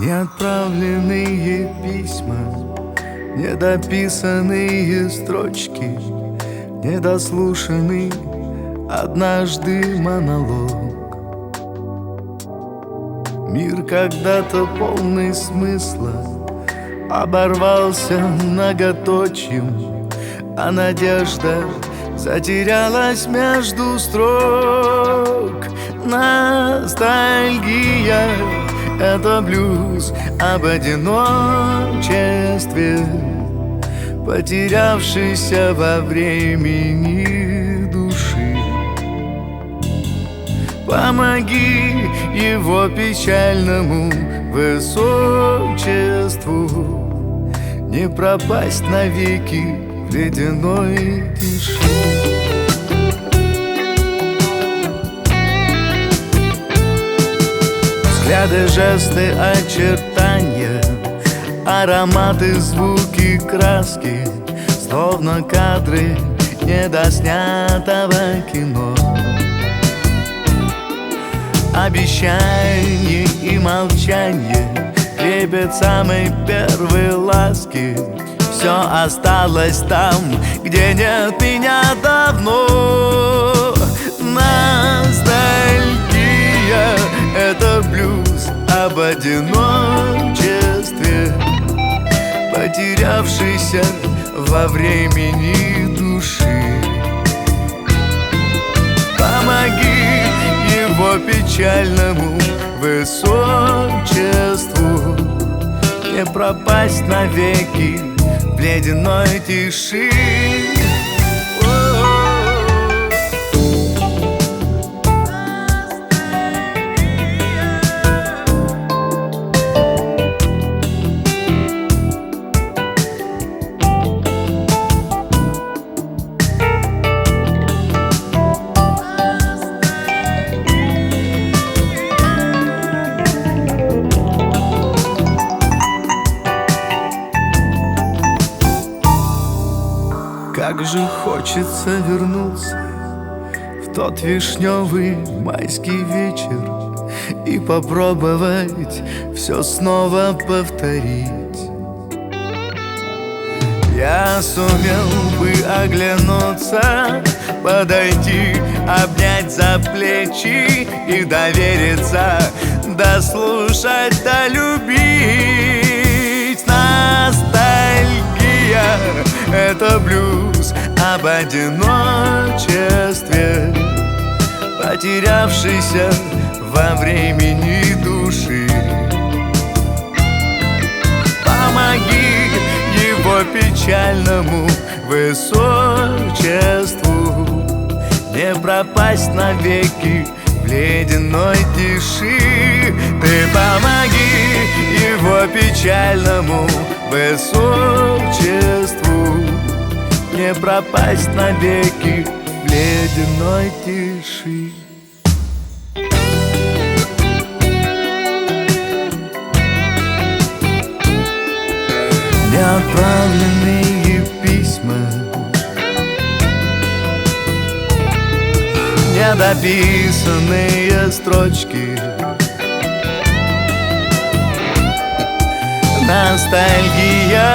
Неотправленные письма, недописанные строчки, недослушанный однажды монолог. Мир, когда-то полный смысла, оборвался многоточием, а надежда затерялась между строк. Ностальгия — это блюз об одиночестве, потерявшийся во времени души. Помоги его печальному высочеству не пропасть навеки в ледяной тиши. Взгляды, жесты, очертания, ароматы, звуки, краски, словно кадры недоснятого кино. Обещание и молчание, трепет самой первой ласки, все осталось там, где нет меня давно. Ностальгия — это блюз об одиночестве, потерявшийся во времени души. Помоги его печальному высочеству не пропасть навеки в ледяной тиши. Как же хочется вернуться в тот вишневый майский вечер и попробовать все снова повторить. Я сумел бы оглянуться, подойти, обнять за плечи и довериться, дослушать, долюбить. Ностальгия — это блюз об одиночестве, потерявшийся во времени души. Помоги его печальному высочеству не пропасть навеки в ледяной тиши. Ты помоги его печальному высочеству не пропасть навеки в ледяной тиши. Неотправленные письма, недописанные строчки, ностальгия